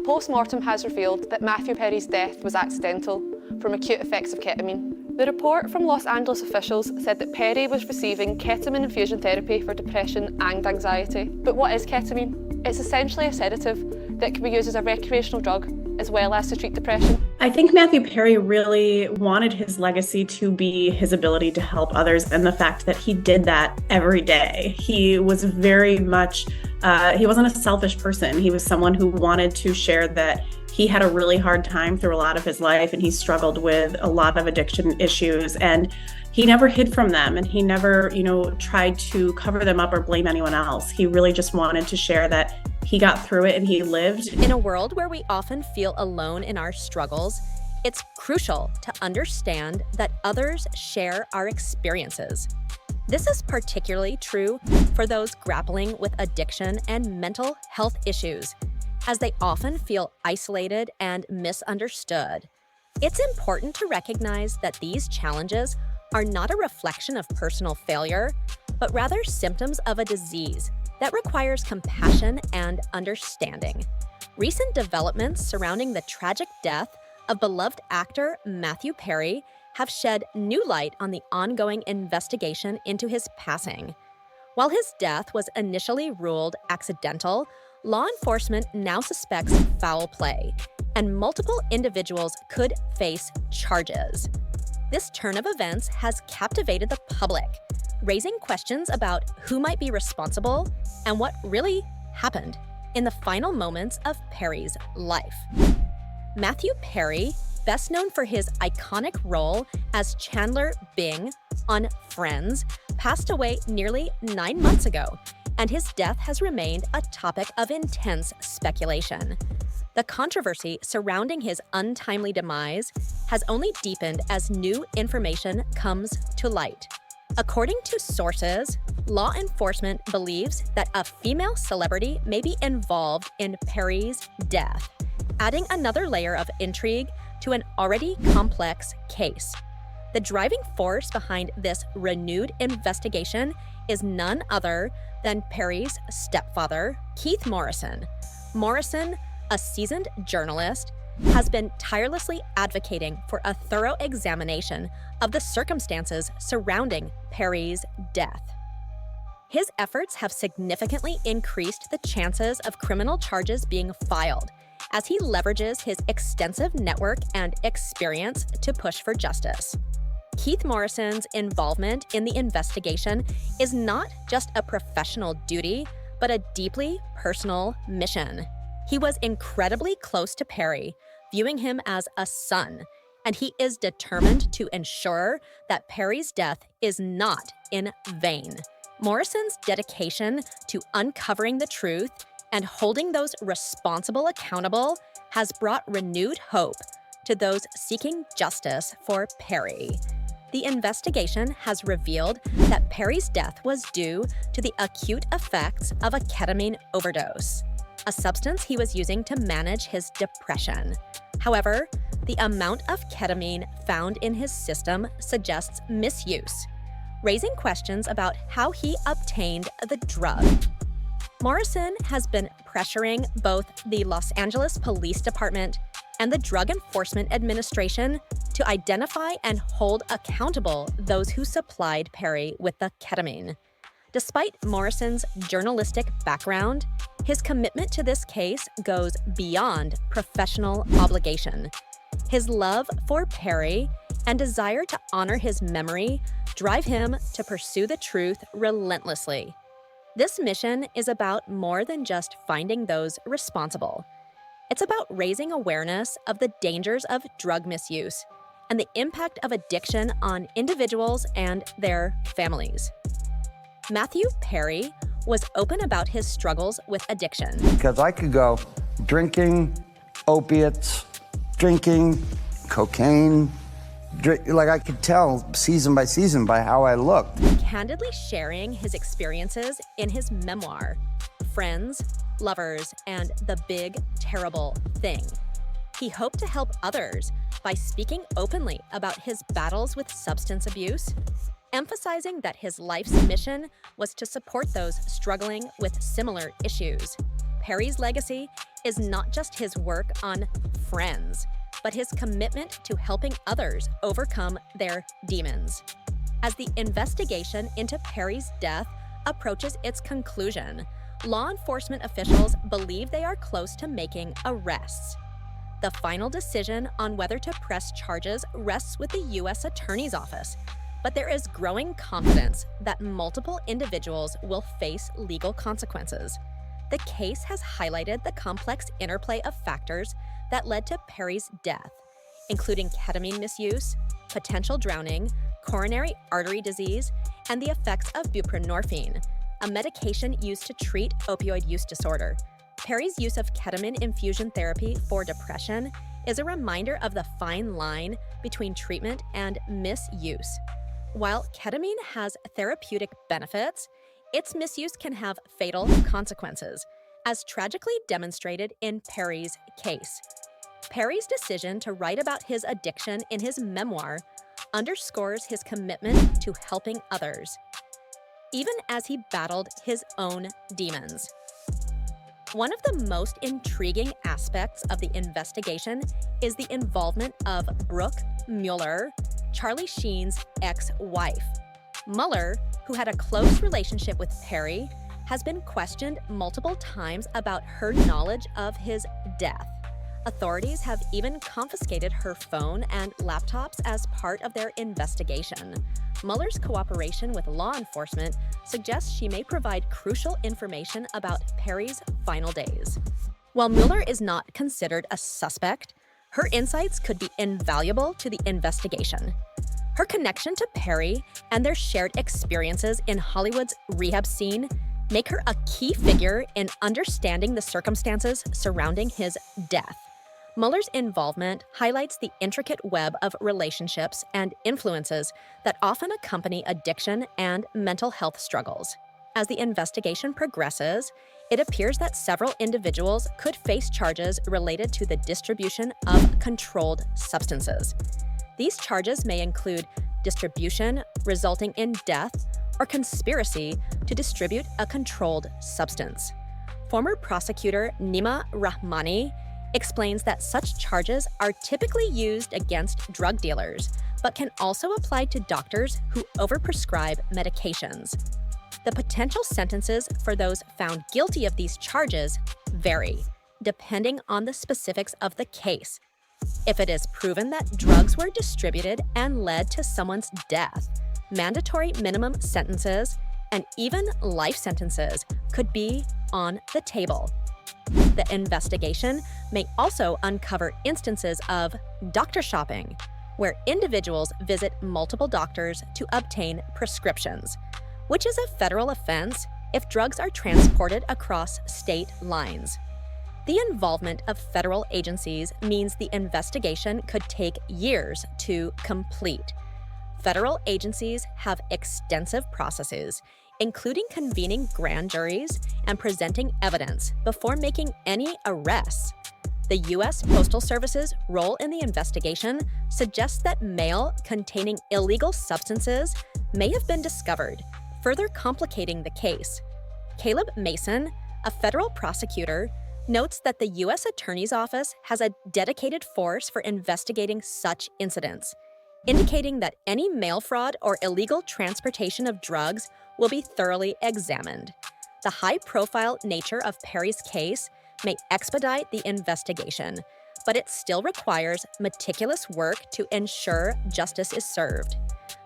Post-mortem has revealed that Matthew Perry's death was accidental from acute effects of ketamine. The report from Los Angeles officials said that Perry was receiving ketamine infusion therapy for depression and anxiety. But what is ketamine? It's essentially a sedative that can be used as a recreational drug as well as to treat depression. I think Matthew Perry really wanted his legacy to be his ability to help others, and the fact that he did that every day. He was very much, he wasn't a selfish person. He was someone who wanted to share that he had a really hard time through a lot of his life, and he struggled with a lot of addiction issues, and he never hid from them, and he never, tried to cover them up or blame anyone else. He really just wanted to share that he got through it and he lived. In a world where we often feel alone in our struggles, it's crucial to understand that others share our experiences. This is particularly true for those grappling with addiction and mental health issues, as they often feel isolated and misunderstood. It's important to recognize that these challenges are not a reflection of personal failure, but rather symptoms of a disease that requires compassion and understanding. Recent developments surrounding the tragic death of beloved actor Matthew Perry have shed new light on the ongoing investigation into his passing. While his death was initially ruled accidental, law enforcement now suspects foul play, and multiple individuals could face charges. This turn of events has captivated the public, raising questions about who might be responsible and what really happened in the final moments of Perry's life. Matthew Perry, best known for his iconic role as Chandler Bing on Friends, passed away nearly 9 months ago, and his death has remained a topic of intense speculation. The controversy surrounding his untimely demise has only deepened as new information comes to light. According to sources, law enforcement believes that a female celebrity may be involved in Perry's death, adding another layer of intrigue to an already complex case. The driving force behind this renewed investigation is none other than Perry's stepfather, Keith Morrison. Morrison, a seasoned journalist, has been tirelessly advocating for a thorough examination of the circumstances surrounding Perry's death. His efforts have significantly increased the chances of criminal charges being filed, as he leverages his extensive network and experience to push for justice. Keith Morrison's involvement in the investigation is not just a professional duty, but a deeply personal mission. He was incredibly close to Perry, viewing him as a son, and he is determined to ensure that Perry's death is not in vain. Morrison's dedication to uncovering the truth and holding those responsible accountable has brought renewed hope to those seeking justice for Perry. The investigation has revealed that Perry's death was due to the acute effects of a ketamine overdose, a substance he was using to manage his depression. However, the amount of ketamine found in his system suggests misuse, raising questions about how he obtained the drug. Morrison has been pressuring both the Los Angeles Police Department and the Drug Enforcement Administration to identify and hold accountable those who supplied Perry with the ketamine. Despite Morrison's journalistic background, his commitment to this case goes beyond professional obligation. His love for Perry and desire to honor his memory drive him to pursue the truth relentlessly. This mission is about more than just finding those responsible. It's about raising awareness of the dangers of drug misuse and the impact of addiction on individuals and their families. Matthew Perry was open about his struggles with addiction. Because I could go drinking, opiates, drinking, cocaine, like I could tell season by season by how I looked. Candidly sharing his experiences in his memoir, Friends, Lovers, and the Big Terrible Thing. He hoped to help others by speaking openly about his battles with substance abuse, emphasizing that his life's mission was to support those struggling with similar issues. Perry's legacy is not just his work on friends, but his commitment to helping others overcome their demons. As the investigation into Perry's death approaches its conclusion, law enforcement officials believe they are close to making arrests. The final decision on whether to press charges rests with the U.S. Attorney's Office, but there is growing confidence that multiple individuals will face legal consequences. The case has highlighted the complex interplay of factors that led to Perry's death, including ketamine misuse, potential drowning, coronary artery disease, and the effects of buprenorphine, a medication used to treat opioid use disorder. Perry's use of ketamine infusion therapy for depression is a reminder of the fine line between treatment and misuse. While ketamine has therapeutic benefits, its misuse can have fatal consequences, as tragically demonstrated in Perry's case. Perry's decision to write about his addiction in his memoir underscores his commitment to helping others, even as he battled his own demons. One of the most intriguing aspects of the investigation is the involvement of Brooke Mueller, Charlie Sheen's ex-wife. Mueller, who had a close relationship with Perry, has been questioned multiple times about her knowledge of his death. Authorities have even confiscated her phone and laptops as part of their investigation. Mueller's cooperation with law enforcement suggests she may provide crucial information about Perry's final days. While Mueller is not considered a suspect, her insights could be invaluable to the investigation. Her connection to Perry and their shared experiences in Hollywood's rehab scene make her a key figure in understanding the circumstances surrounding his death. Mueller's involvement highlights the intricate web of relationships and influences that often accompany addiction and mental health struggles. As the investigation progresses, it appears that several individuals could face charges related to the distribution of controlled substances. These charges may include distribution resulting in death or conspiracy to distribute a controlled substance. Former prosecutor Nima Rahmani explains that such charges are typically used against drug dealers, but can also apply to doctors who overprescribe medications. The potential sentences for those found guilty of these charges vary, depending on the specifics of the case. If it is proven that drugs were distributed and led to someone's death, mandatory minimum sentences and even life sentences could be on the table. The investigation may also uncover instances of doctor shopping, where individuals visit multiple doctors to obtain prescriptions, which is a federal offense if drugs are transported across state lines. The involvement of federal agencies means the investigation could take years to complete. Federal agencies have extensive processes, including convening grand juries and presenting evidence before making any arrests. The U.S. Postal Service's role in the investigation suggests that mail containing illegal substances may have been discovered, further complicating the case. Caleb Mason, a federal prosecutor, notes that the U.S. Attorney's Office has a dedicated force for investigating such incidents, indicating that any mail fraud or illegal transportation of drugs will be thoroughly examined. The high-profile nature of Perry's case may expedite the investigation, but it still requires meticulous work to ensure justice is served.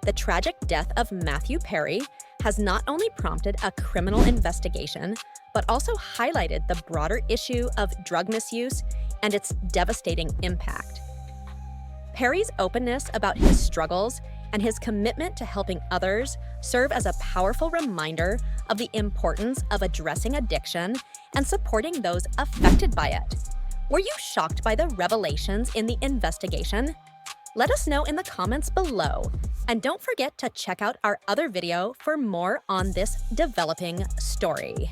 The tragic death of Matthew Perry has not only prompted a criminal investigation, but also highlighted the broader issue of drug misuse and its devastating impact. Perry's openness about his struggles and his commitment to helping others serve as a powerful reminder of the importance of addressing addiction and supporting those affected by it. Were you shocked by the revelations in the investigation? Let us know in the comments below, and don't forget to check out our other video for more on this developing story.